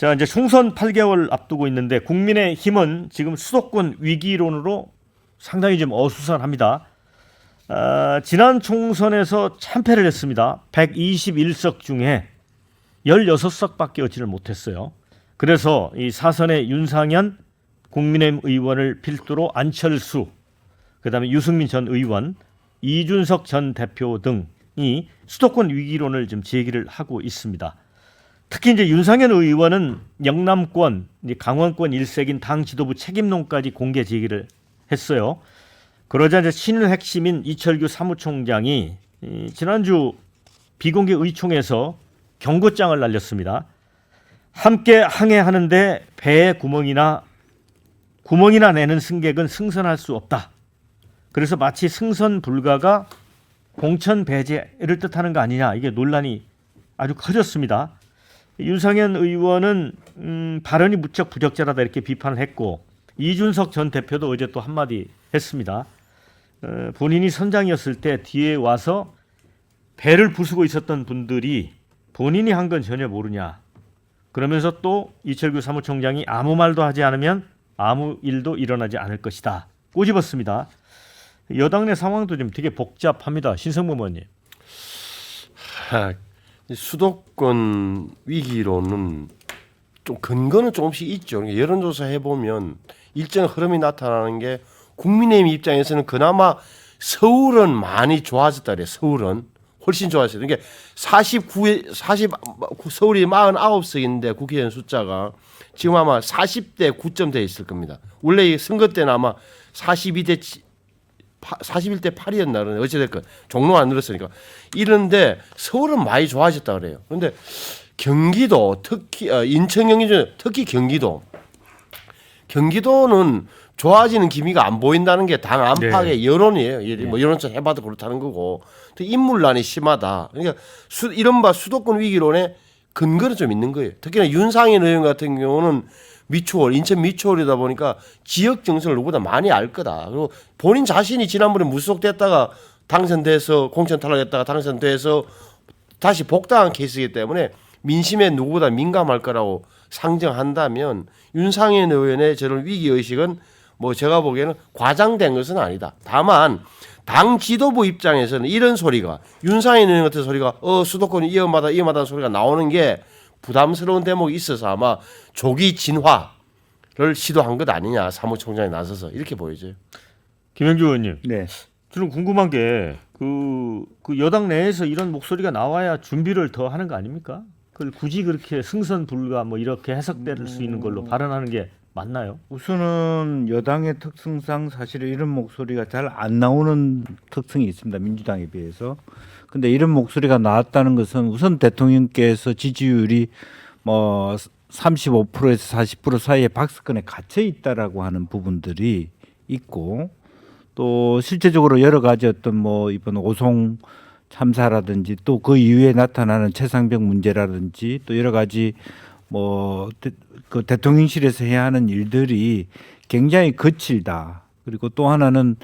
자, 이제 총선 8개월 앞두고 있는데 국민의힘은 지금 수도권 위기론으로 상당히 좀 어수선합니다. 지난 총선에서 참패를 했습니다. 121석 중에 16석밖에 얻지를 못했어요. 그래서 이 사선의 윤상현 국민의힘 의원을 필두로 안철수, 그다음에 유승민 전 의원, 이준석 전 대표 등이 수도권 위기론을 좀 제기를 하고 있습니다. 특히 이제 윤상현 의원은 영남권, 강원권 일색인 당 지도부 책임론까지 공개 제기를 했어요. 그러자 이제 친일 핵심인 이철규 사무총장이 지난주 비공개 의총에서 경고장을 날렸습니다. 함께 항해하는데 배에 구멍이나 내는 승객은 승선할 수 없다. 그래서 마치 승선 불가가 공천 배제를 뜻하는 거 아니냐, 이게 논란이 아주 커졌습니다. 윤상현 의원은 발언이 무척 부적절하다 이렇게 비판을 했고, 이준석 전 대표도 어제 또 한마디 했습니다. 본인이 선장이었을 때 뒤에 와서 배를 부수고 있었던 분들이 본인이 한 건 전혀 모르냐. 그러면서 또 이철규 사무총장이 아무 말도 하지 않으면 아무 일도 일어나지 않을 것이다. 꼬집었습니다. 여당 내 상황도 좀 되게 복잡합니다. 신성범 의원님. 수도권 위기로는 좀 근거는 조금씩 있죠. 여론조사 해보면 일정 흐름이 나타나는 게 국민의힘 입장에서는 그나마 서울은 많이 좋아졌다 그래요. 서울은 훨씬 좋아졌어요. 그러니까 서울이 49석인데 국회의원 숫자가 지금 아마 40대 9점 돼 있을 겁니다. 원래 선거 때는 아마 41대 8이었나 그러네. 어찌됐건 종로 안 늘었으니까. 이런데 서울은 많이 좋아졌다 그래요. 그런데 경기도 특히 인천 경기 중에 특히 경기도는 좋아지는 기미가 안 보인다는 게 당 안팎의 여론이에요. 뭐 여론조사 해봐도 그렇다는 거고. 인물난이 심하다. 그러니까 이른바 수도권 위기론에 근거는 좀 있는 거예요. 특히나 윤상현 의원 같은 경우는 미추홀, 인천 미추홀이다 보니까 지역 정서를 누구보다 많이 알 거다. 그리고 본인 자신이 지난번에 무소속됐다가 당선돼서 공천 탈락했다가 당선돼서 다시 복당한 케이스이기 때문에 민심에 누구보다 민감할 거라고 상정한다면 윤상현 의원의 저런 위기의식은 뭐 제가 보기에는 과장된 것은 아니다. 다만 당 지도부 입장에서는 이런 소리가 윤상현 의원 같은 소리가 수도권이 위험하다는 소리가 나오는 게 부담스러운 대목이 있어서 아마 조기 진화를 시도한 것 아니냐, 사무총장이 나서서 이렇게 보여져요. 김영주 의원님. 네. 저는 궁금한 게 그 여당 내에서 이런 목소리가 나와야 준비를 더 하는 거 아닙니까? 그걸 굳이 그렇게 승선 불가 뭐 이렇게 해석될 수 있는 걸로 발언하는 게 맞나요? 우선은 여당의 특성상 사실은 이런 목소리가 잘 안 나오는 특성이 있습니다. 민주당에 비해서. 근데 이런 목소리가 나왔다는 것은 우선 대통령께서 지지율이 뭐 35%에서 40% 사이에 박스권에 갇혀 있다라고 하는 부분들이 있고, 또 실제적으로 여러 가지 어떤 뭐 이번 오송 참사라든지 또 그 이후에 나타나는 최상병 문제라든지 또 여러 가지 뭐 그 대통령실에서 해야 하는 일들이 굉장히 거칠다. 그리고 또 하나는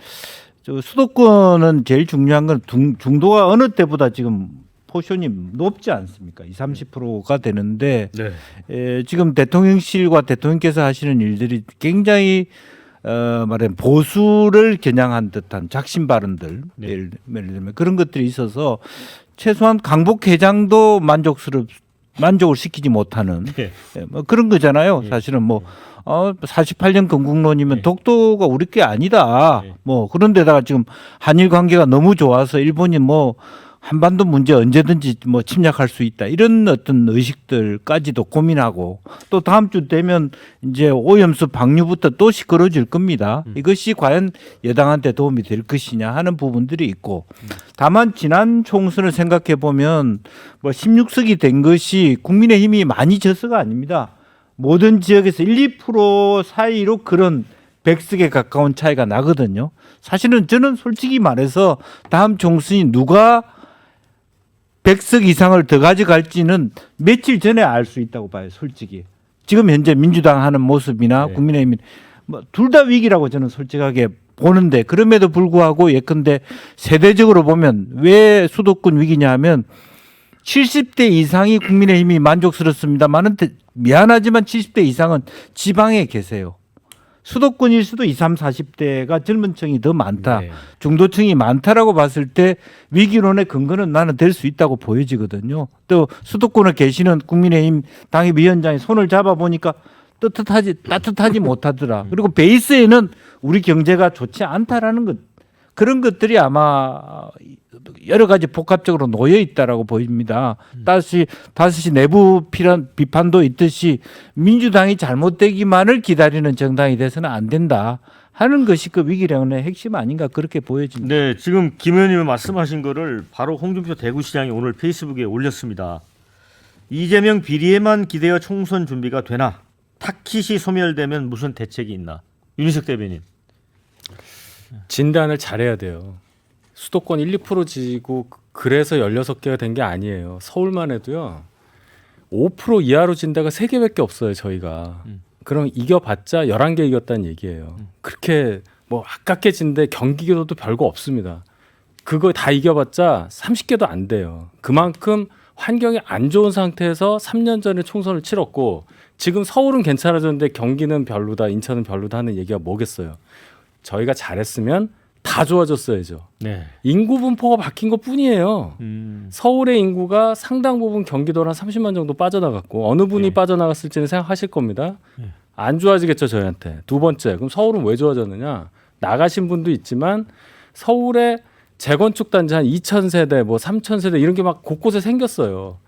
수도권은 제일 중요한 건 중도가 어느 때보다 지금 포션이 높지 않습니까? 30%가 되는데 지금 대통령실과 대통령께서 하시는 일들이 굉장히 말하면 보수를 겨냥한 듯한 작심 발언들, 예를 들면 그런 것들이 있어서 최소한 강복 회장도 만족을 시키지 못하는 뭐 그런 거잖아요. 사실은 뭐 48년 건국론이면 독도가 우리 게 아니다. 뭐 그런데다가 지금 한일 관계가 너무 좋아서 일본이 뭐 한반도 문제 언제든지 뭐 침략할 수 있다. 이런 어떤 의식들까지도 고민하고 또 다음 주 되면 이제 오염수 방류부터 또 시끄러워질 겁니다. 이것이 과연 여당한테 도움이 될 것이냐 하는 부분들이 있고, 다만 지난 총선을 생각해 보면 뭐 16석이 된 것이 국민의힘이 많이 져서가 아닙니다. 모든 지역에서 1, 2% 사이로 그런 100석에 가까운 차이가 나거든요. 사실은 저는 솔직히 말해서 다음 총선이 누가 100석 이상을 더 가져갈지는 며칠 전에 알 수 있다고 봐요. 솔직히. 지금 현재 민주당 하는 모습이나 국민의힘이 뭐 둘 다 위기라고 저는 솔직하게 보는데, 그럼에도 불구하고 예컨대 세대적으로 보면 왜 수도권 위기냐 하면 70대 이상이 국민의힘이 만족스럽습니다만은 미안하지만 70대 이상은 지방에 계세요. 수도권일 수도 20, 40대가 젊은 층이 더 많다. 네. 중도층이 많다라고 봤을 때 위기론의 근거는 나는 될 수 있다고 보여지거든요. 또 수도권에 계시는 국민의힘 당협위원장이 손을 잡아보니까 따뜻하지 못하더라. 그리고 베이스에는 우리 경제가 좋지 않다라는 것, 그런 것들이 아마 여러 가지 복합적으로 놓여 있다라고 보입니다. 다시 내부 비판도 있듯이 민주당이 잘못되기만을 기다리는 정당이 돼서는 안 된다 하는 것이 그 위기론의 핵심 아닌가 그렇게 보여집니다. 네, 지금 김 의원님이 말씀하신 거를 바로 홍준표 대구시장이 오늘 페이스북에 올렸습니다. 이재명 비리에만 기대어 총선 준비가 되나? 타깃이 소멸되면 무슨 대책이 있나? 윤희석 대변인. 진단을 잘해야 돼요. 수도권 1, 2% 지고 그래서 16개가 된 게 아니에요. 서울만 해도요. 5% 이하로 진 데가 3개밖에 없어요, 저희가. 그럼 이겨봤자 11개 이겼다는 얘기예요. 그렇게 뭐 아깝게 진데 경기도도 별거 없습니다. 그거 다 이겨봤자 30개도 안 돼요. 그만큼 환경이 안 좋은 상태에서 3년 전에 총선을 치렀고 지금 서울은 괜찮아졌는데 경기는 별로다, 인천은 별로다 하는 얘기가 뭐겠어요. 저희가 잘했으면 다 좋아졌어야죠. 네. 인구 분포가 바뀐 것뿐이에요. 서울의 인구가 상당 부분 경기도로 한 30만 정도 빠져나갔고 어느 분이 네. 빠져나갔을지는 생각하실 겁니다. 안 좋아지겠죠 저희한테. 두 번째, 그럼 서울은 왜 좋아졌느냐? 나가신 분도 있지만 서울에 재건축 단지 한 2,000세대, 뭐 3,000세대 이런 게 막 곳곳에 생겼어요.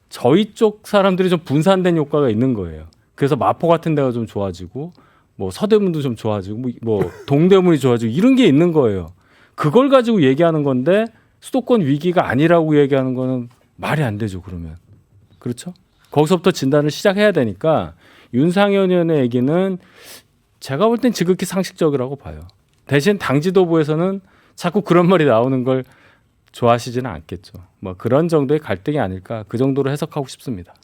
저희 쪽 사람들이 좀 분산된 효과가 있는 거예요. 그래서 마포 같은 데가 좀 좋아지고 뭐 서대문도 좀 좋아지고 뭐 동대문이 좋아지고 이런 게 있는 거예요. 그걸 가지고 얘기하는 건데 수도권 위기가 아니라고 얘기하는 거는 말이 안 되죠. 그러면 그렇죠? 거기서부터 진단을 시작해야 되니까 윤상현 의원의 얘기는 제가 볼 땐 지극히 상식적이라고 봐요. 대신 당 지도부에서는 자꾸 그런 말이 나오는 걸 좋아하시지는 않겠죠. 뭐 그런 정도의 갈등이 아닐까 그 정도로 해석하고 싶습니다.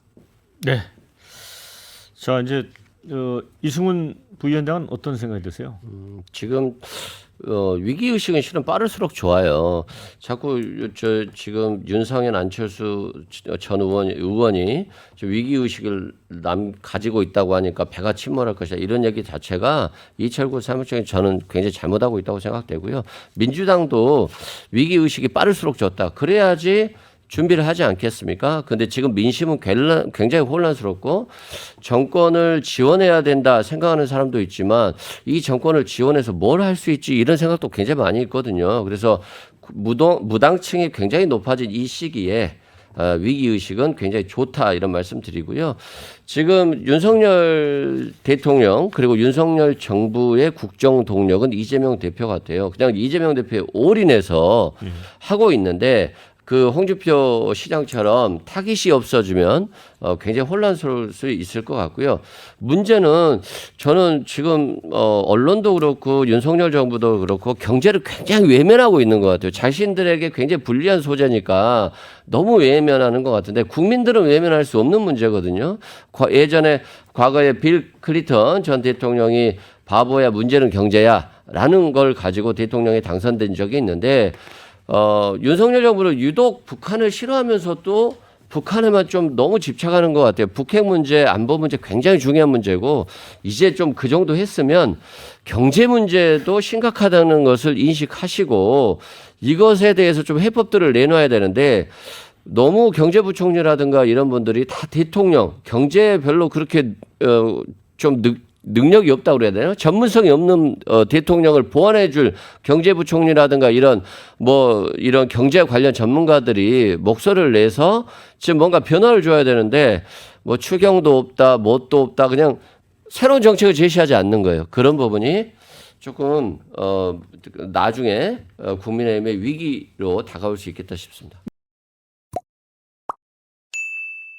네. 자, 이제 이승훈 부위원장은 어떤 생각이 드세요? 지금 위기 의식은 실은 빠를수록 좋아요. 자꾸 지금 윤상현 안철수 전 의원이 위기 의식을 가지고 있다고 하니까 배가 침몰할 것이다 이런 얘기 자체가 이철구 사무총장이 저는 굉장히 잘못하고 있다고 생각되고요. 민주당도 위기 의식이 빠를수록 좋다. 그래야지 준비를 하지 않겠습니까? 근데 지금 민심은 굉장히 혼란스럽고 정권을 지원해야 된다 생각하는 사람도 있지만 이 정권을 지원해서 뭘 할 수 있지 이런 생각도 굉장히 많이 있거든요. 그래서 무당층이 굉장히 높아진 이 시기에 위기의식은 굉장히 좋다 이런 말씀 드리고요. 지금 윤석열 대통령 그리고 윤석열 정부의 국정 동력은 이재명 대표 같아요. 그냥 이재명 대표에 올인해서 하고 있는데 그 홍준표 시장처럼 타깃이 없어지면 굉장히 혼란스러울 수 있을 것 같고요. 문제는 저는 지금 언론도 그렇고 윤석열 정부도 그렇고 경제를 굉장히 외면하고 있는 것 같아요. 자신들에게 굉장히 불리한 소재니까 너무 외면하는 것 같은데 국민들은 외면할 수 없는 문제거든요. 예전에 과거에 빌 클린턴 전 대통령이 바보야 문제는 경제야 라는 걸 가지고 대통령이 당선된 적이 있는데 윤석열 정부는 유독 북한을 싫어하면서도 북한에만 좀 너무 집착하는 것 같아요. 북핵 문제, 안보 문제 굉장히 중요한 문제고 이제 좀 그 정도 했으면 경제 문제도 심각하다는 것을 인식하시고 이것에 대해서 좀 해법들을 내놔야 되는데 너무 경제부총리라든가 이런 분들이 다 대통령, 경제에 별로 그렇게 좀 능력이 없다고 그래야 되나? 전문성이 없는 대통령을 보완해 줄 경제부총리라든가 이런 경제 관련 전문가들이 목소리를 내서 지금 뭔가 변화를 줘야 되는데 뭐 추경도 없다, 뭣도 없다 그냥 새로운 정책을 제시하지 않는 거예요. 그런 부분이 조금 나중에 국민의힘의 위기로 다가올 수 있겠다 싶습니다.